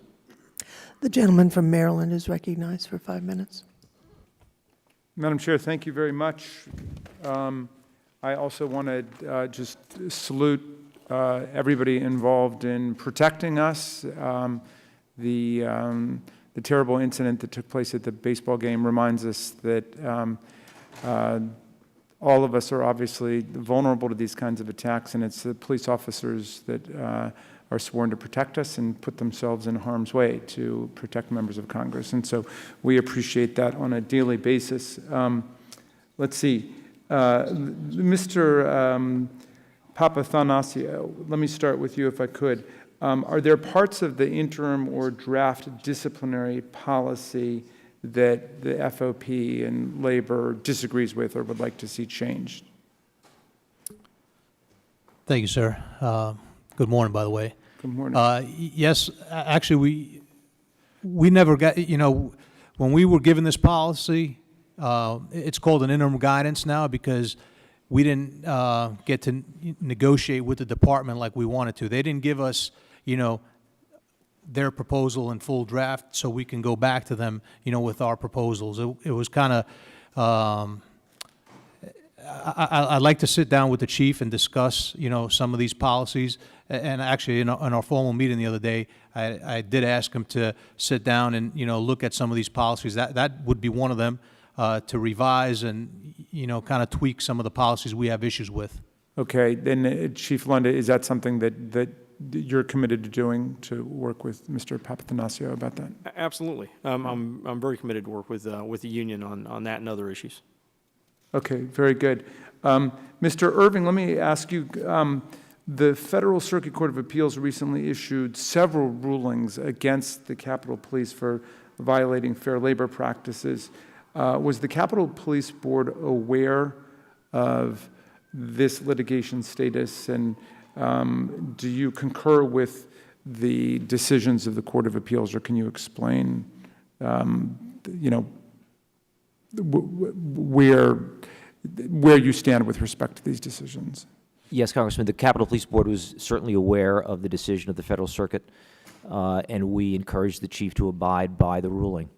The gentleman from Maryland is recognized for 5 minutes. Madam Chair, thank you very much. I also want to just salute everybody involved in protecting us. The terrible incident that took place at the baseball game reminds us that all of us are obviously vulnerable to these kinds of attacks, and it's the police officers that are sworn to protect us and put themselves in harm's way to protect members of Congress. And so we appreciate that on a daily basis. Let's see. Mr. Papathanassiou, let me start with you if I could. Are there parts of the interim or draft disciplinary policy that the FOP and Labor disagrees with or would like to see changed? Thank you, sir. Good morning, by the way. Good morning. Yes, actually, we never got, when we were given this policy, it's called an interim guidance now because we didn't get to negotiate with the department like we wanted to. They didn't give us, their proposal in full draft so we can go back to them, with our proposals. It was kind of, I'd like to sit down with the chief and discuss, some of these policies. And actually, in our formal meeting the other day, I did ask him to sit down and, look at some of these policies. That would be one of them, to revise and, kind of tweak some of the policies we have issues with. Okay, then Chief Lunda, is that something that you're committed to doing, to work with Mr. Papathanassio about that? Absolutely. I'm very committed to work with the union on that and other issues. Okay, very good. Mr. Irving, let me ask you, the Federal Circuit Court of Appeals recently issued several rulings against the Capitol Police for violating fair labor practices. Was the Capitol Police Board aware of this litigation status, and do you concur with the decisions of the Court of Appeals, or can you explain, where you stand with respect to these decisions? Yes, Congressman, the Capitol Police Board was certainly aware of the decision of the Federal Circuit, and we encouraged the chief to abide by the ruling.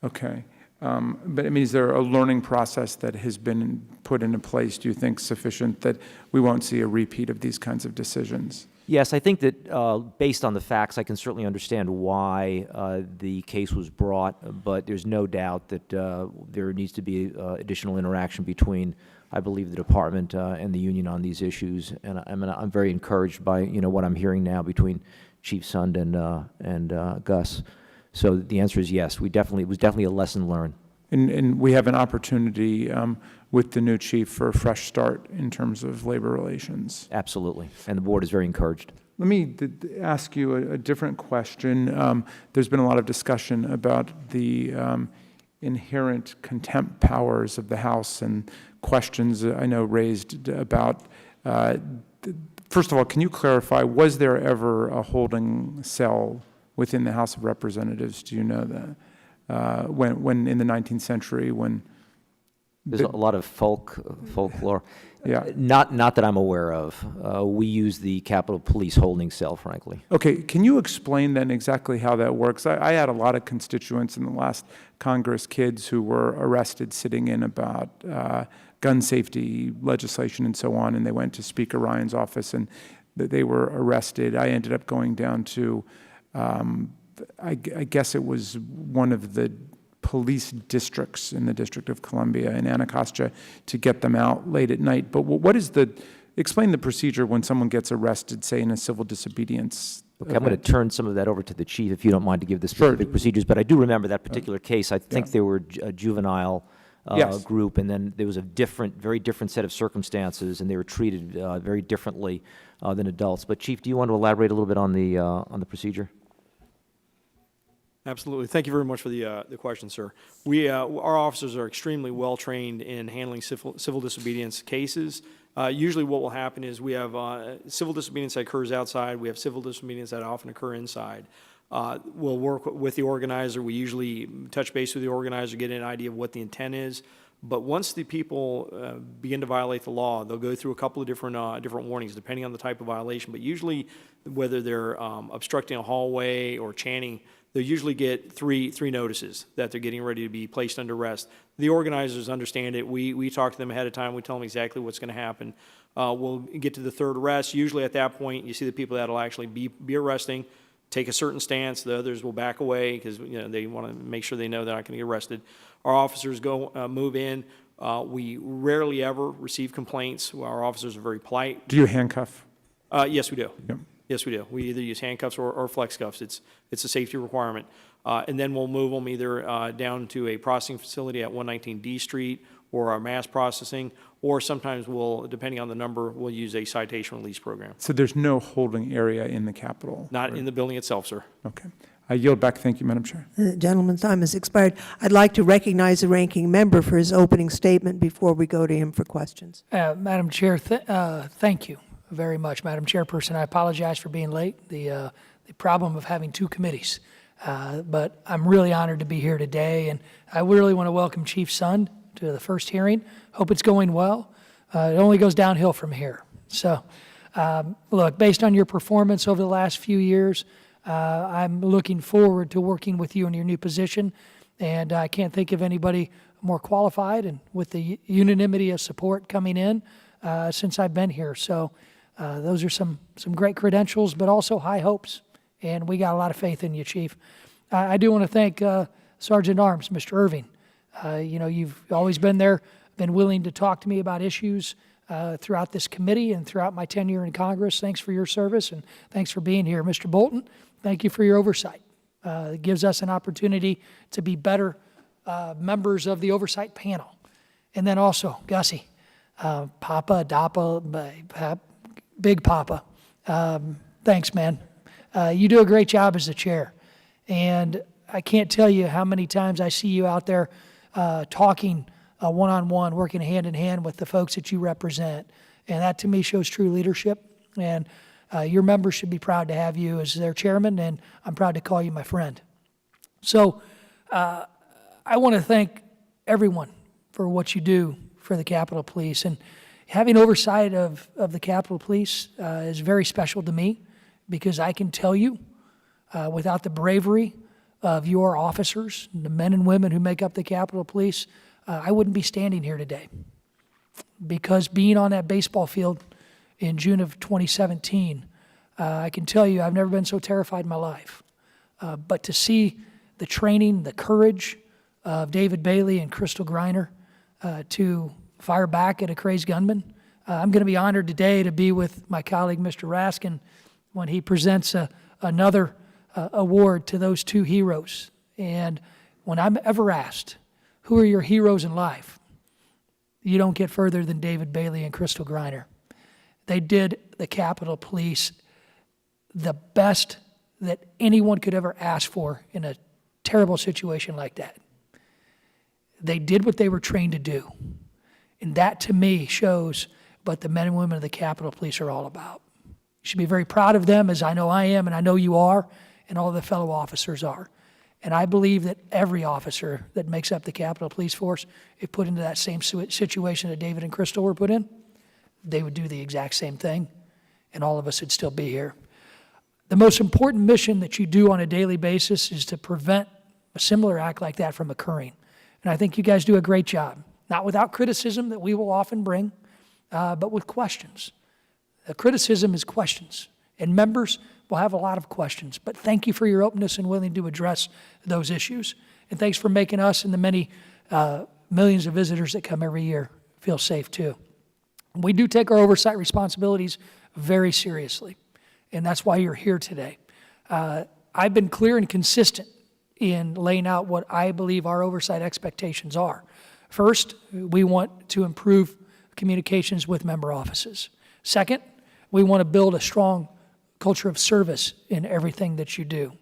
Okay. But I mean, is there a learning process that has been put into place, do you think, sufficient that we won't see a repeat of these kinds of decisions? Yes, I think that based on the facts, I can certainly understand why the case was brought, but there's no doubt that there needs to be additional interaction between, I believe, the department and the union on these issues. And I'm very encouraged by what I'm hearing now between Chief Sund and Gus. So the answer is yes. It was definitely a lesson learned. And we have an opportunity with the new chief for a fresh start in terms of labor relations. Absolutely, and the board is very encouraged. Let me ask you a different question. There's been a lot of discussion about the inherent contempt powers of the House and questions I know raised about, first of all, can you clarify, was there ever a holding cell within the House of Representatives? Do you know that? When in the 19th century, when there's a lot of folklore. Yeah. Not that I'm aware of. We use the Capitol Police holding cell, frankly. Okay, can you explain then exactly how that works? I had a lot of constituents in the last Congress, kids who were arrested sitting in about gun safety legislation and so on, and they went to Speaker Ryan's office and they were arrested. I ended up going down to, I guess it was one of the police districts in the District of Columbia in Anacostia to get them out late at night. But explain the procedure when someone gets arrested, say in a civil disobedience. Okay, I'm going to turn some of that over to the chief, if you don't mind, to give the specific procedures. But I do remember that particular case. I think there were a juvenile group, and then there was a very different set of circumstances, and they were treated very differently than adults. But Chief, do you want to elaborate a little bit on the procedure? Absolutely. Thank you very much for the question, sir. Our officers are extremely well trained in handling civil disobedience cases. Usually what will happen is we have civil disobedience that occurs outside. We have civil disobedience that often occur inside. We'll work with the organizer. We usually touch base with the organizer, get an idea of what the intent is. But once the people begin to violate the law, they'll go through a couple of different warnings depending on the type of violation. But usually whether they're obstructing a hallway or chanting, they'll usually get three notices that they're getting ready to be placed under arrest. The organizers understand it. We talk to them ahead of time. We tell them exactly what's going to happen. We'll get to the third arrest. Usually at that point, you see the people that will actually be arresting, take a certain stance. The others will back away because they want to make sure they know they're not going to get arrested. Our officers move in. We rarely ever receive complaints. Our officers are very polite. Do you handcuff? Yes, we do. Yep. Yes, we do. We either use handcuffs or flex cuffs. It's a safety requirement. And then we'll move them either down to a processing facility at 119 D Street or our mass processing, or sometimes depending on the number, we'll use a citation release program. So there's no holding area in the Capitol? Not in the building itself, sir. Okay. I yield back. Thank you, Madam Chair. The gentleman's time has expired. I'd like to recognize the ranking member for his opening statement before we go to him for questions. Madam Chair, thank you very much, Madam Chairperson. I apologize for being late, the problem of having two committees. But I'm really honored to be here today, and I really want to welcome Chief Sund to the first hearing. Hope it's going well. It only goes downhill from here. So, look, based on your performance over the last few years, I'm looking forward to working with you in your new position, and I can't think of anybody more qualified and with the unanimity of support coming in since I've been here. So those are some great credentials, but also high hopes, and we got a lot of faith in you, Chief. I do want to thank Sergeant at Arms, Mr. Irving. You've always been there, been willing to talk to me about issues throughout this committee and throughout my tenure in Congress. Thanks for your service, and thanks for being here. Mr. Bolton, thank you for your oversight. It gives us an opportunity to be better members of the oversight panel. And then also, Gussie, Papa, Dappa, Big Papa, thanks, man. You do a great job as the chair. And I can't tell you how many times I see you out there talking one-on-one, working hand-in-hand with the folks that you represent. And that, to me, shows true leadership. And your members should be proud to have you as their chairman, and I'm proud to call you my friend. So I want to thank everyone for what you do for the Capitol Police. And having oversight of the Capitol Police is very special to me, because I can tell you, without the bravery of your officers, the men and women who make up the Capitol Police, I wouldn't be standing here today. Because being on that baseball field in June of 2017, I can tell you I've never been so terrified in my life. But to see the training, the courage of David Bailey and Crystal Griner to fire back at a crazed gunman, I'm going to be honored today to be with my colleague, Mr. Raskin, when he presents another award to those two heroes. And when I'm ever asked, who are your heroes in life? You don't get further than David Bailey and Crystal Griner. They did the Capitol Police the best that anyone could ever ask for in a terrible situation like that. They did what they were trained to do. And that, to me, shows what the men and women of the Capitol Police are all about. You should be very proud of them, as I know I am, and I know you are, and all the fellow officers are. And I believe that every officer that makes up the Capitol Police Force, if put into that same situation that David and Crystal were put in, they would do the exact same thing, and all of us would still be here. The most important mission that you do on a daily basis is to prevent a similar act like that from occurring. And I think you guys do a great job, not without criticism that we will often bring, but with questions. The criticism is questions, and members will have a lot of questions. But thank you for your openness and willing to address those issues. And thanks for making us and the many millions of visitors that come every year feel safe too. We do take our oversight responsibilities very seriously, and that's why you're here today. I've been clear and consistent in laying out what I believe our oversight expectations are. First, we want to improve communications with member offices. Second, we want to build a strong culture of service in everything that you do.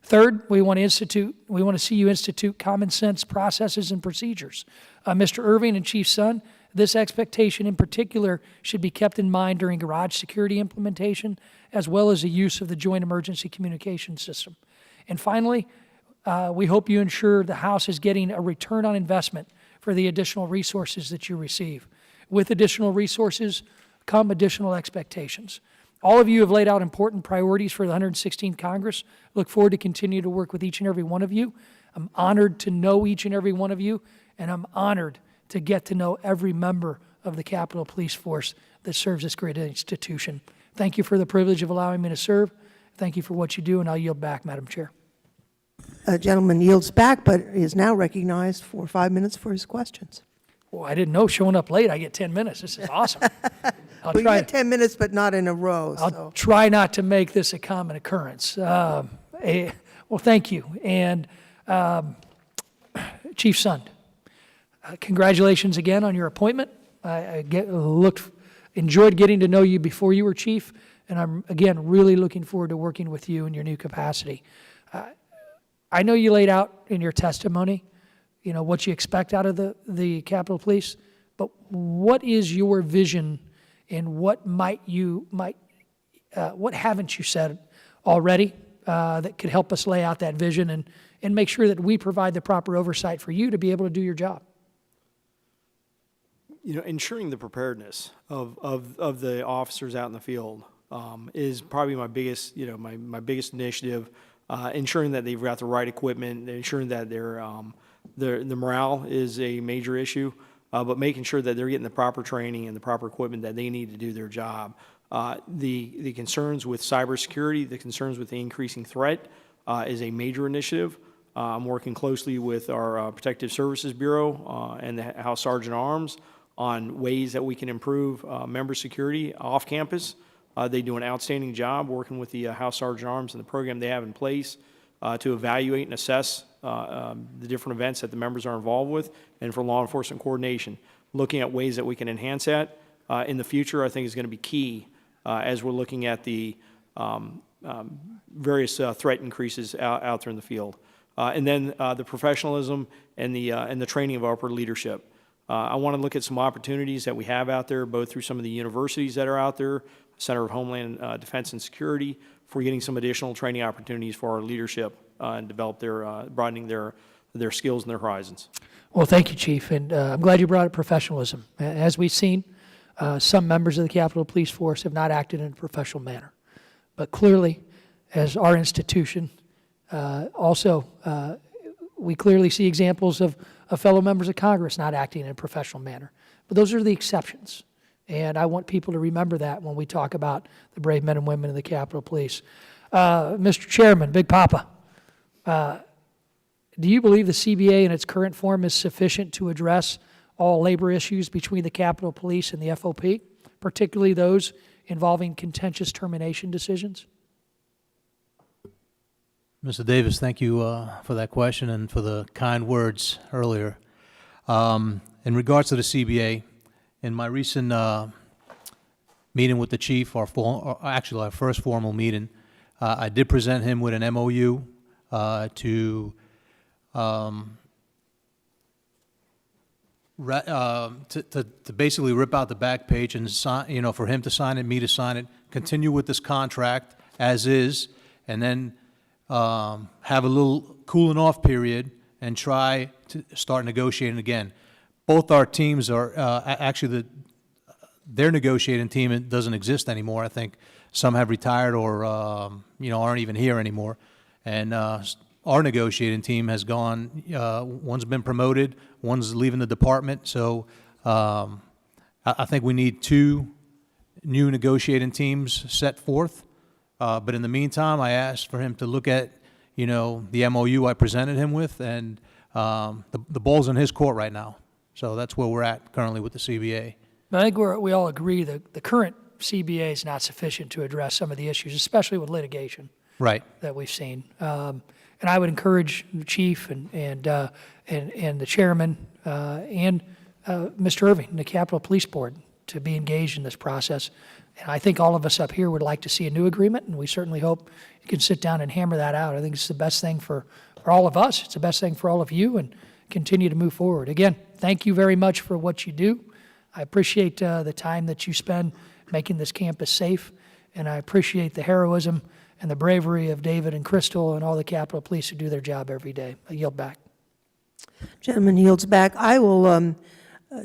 Third, we want to see you institute common sense processes and procedures. Mr. Irving and Chief Son, this expectation in particular should be kept in mind during garage security implementation, as well as the use of the Joint Emergency Communication System. And finally, we hope you ensure the House is getting a return on investment for the additional resources that you receive. With additional resources come additional expectations. All of you have laid out important priorities for the 116th Congress. Look forward to continue to work with each and every one of you. I'm honored to know each and every one of you, and I'm honored to get to know every member of the Capitol Police Force that serves this great institution. Thank you for the privilege of allowing me to serve. Thank you for what you do, and I'll yield back, Madam Chair. A gentleman yields back, but is now recognized for 5 minutes for his questions. Well, I didn't know showing up late, I get 10 minutes. This is awesome. I'll Well, you try. get 10 minutes, but not in a row, I'll so. try not to make this a common occurrence. Well, thank you. And Chief Sund, congratulations again on your appointment. I enjoyed getting to know you before you were chief, and I'm, again, really looking forward to working with you in your new capacity. I know you laid out in your testimony, what you expect out of the Capitol Police, but what is your vision, and what haven't you said already that could help us lay out that vision and make sure that we provide the proper oversight for you to be able to do your job? Ensuring the preparedness of the officers out in the field is probably my biggest, my biggest initiative. Ensuring that they've got the right equipment, ensuring that they're The morale is a major issue, but making sure that they're getting the proper training and the proper equipment that they need to do their job. The concerns with cybersecurity, the concerns with the increasing threat is a major initiative. I'm working closely with our Protective Services Bureau and the House Sergeant at Arms on ways that we can improve member security off campus. They do an outstanding job working with the House Sergeant at Arms and the program they have in place to evaluate and assess the different events that the members are involved with, and for law enforcement coordination. Looking at ways that we can enhance that in the future, I think, is going to be key as we're looking at the various threat increases out there in the field. And then the professionalism and the training of upper leadership. I want to look at some opportunities that we have out there, both through some of the universities that are out there, Center of Homeland Defense and Security, for getting some additional training opportunities for our leadership and develop broadening their skills and their horizons. Well, thank you, Chief, and I'm glad you brought up professionalism. As we've seen, some members of the Capitol Police Force have not acted in a professional manner. But clearly, as our institution, we clearly see examples of fellow members of Congress not acting in a professional manner. But those are the exceptions. And I want people to remember that when we talk about the brave men and women of the Capitol Police. Mr. Chairman, Big Papa, do you believe the CBA in its current form is sufficient to address all labor issues between the Capitol Police and the FOP, particularly those involving contentious termination decisions? Mr. Davis, thank you for that question and for the kind words earlier. In regards to the CBA, in my recent meeting with the chief, our first formal meeting, I did present him with an MOU to basically rip out the back page and sign, for him to sign it, me to sign it, continue with this contract as is, and then have a little cooling off period and try to start negotiating again. Both our teams are actually their negotiating team doesn't exist anymore. I think some have retired or aren't even here anymore. And our negotiating team has gone. One's been promoted. One's leaving the department. So I think we need 2 new negotiating teams set forth. But in the meantime, I asked for him to look at the MOU I presented him with, and the ball's in his court right now. So that's where we're at currently with the CBA. I think we all agree that the current CBA is not sufficient to address some of the issues, especially with litigation. Right. That we've seen. And I would encourage the chief and the chairman and Mr. Irving, the Capitol Police Board, to be engaged in this process. And I think all of us up here would like to see a new agreement, and we certainly hope you can sit down and hammer that out. I think it's the best thing for all of us. It's the best thing for all of you, and continue to move forward. Again, thank you very much for what you do. I appreciate the time that you spend making this campus safe, and I appreciate the heroism and the bravery of David and Crystal and all the Capitol Police who do their job every day. I yield back. Gentleman yields back. I will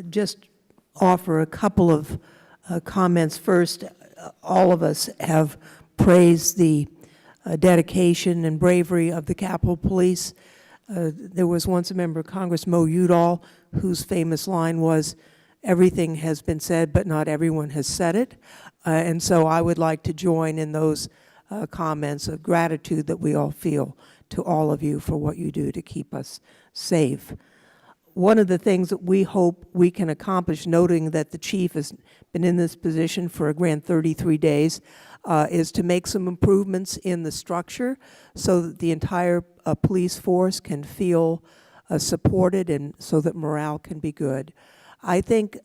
just offer a couple of comments. First, all of us have praised the dedication and bravery of the Capitol Police. There was once a member of Congress, Mo Udall, whose famous line was, "Everything has been said, but not everyone has said it." And so I would like to join in those comments of gratitude that we all feel to all of you for what you do to keep us safe. One of the things that we hope we can accomplish, noting that the chief has been in this position for a grand 33 days, is to make some improvements in the structure so that the entire police force can feel supported and so that morale can be good. I think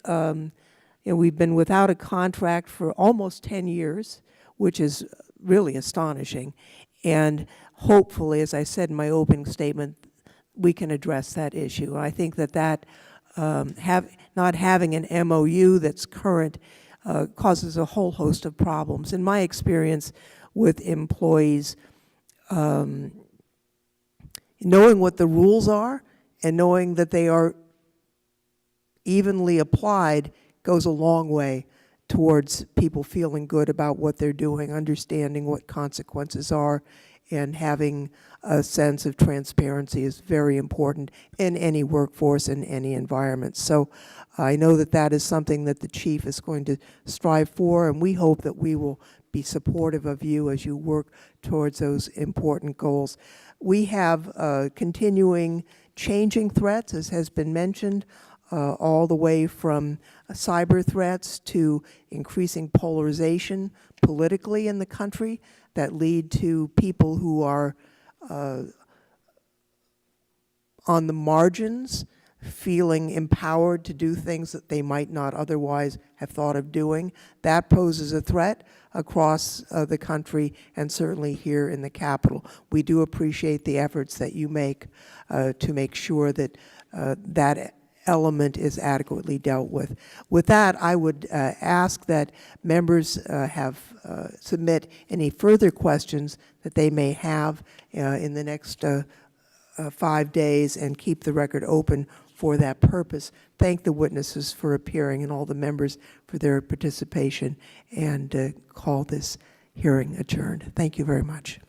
we've been without a contract for almost 10 years, which is really astonishing. And hopefully, as I said in my opening statement, we can address that issue. I think that not having an MOU that's current causes a whole host of problems. In my experience with employees, knowing what the rules are and knowing that they are evenly applied goes a long way towards people feeling good about what they're doing, understanding what consequences are, and having a sense of transparency is very important in any workforce, in any environment. So I know that that is something that the chief is going to strive for, and we hope that we will be supportive of you as you work towards those important goals. We have continuing changing threats, as has been mentioned, all the way from cyber threats to increasing polarization politically in the country that lead to people who are on the margins, feeling empowered to do things that they might not otherwise have thought of doing. That poses a threat across the country and certainly here in the Capitol. We do appreciate the efforts that you make to make sure that that element is adequately dealt with. With that, I would ask that members submit any further questions that they may have in the next 5 days and keep the record open for that purpose. Thank the witnesses for appearing and all the members for their participation, and call this hearing adjourned. Thank you very much.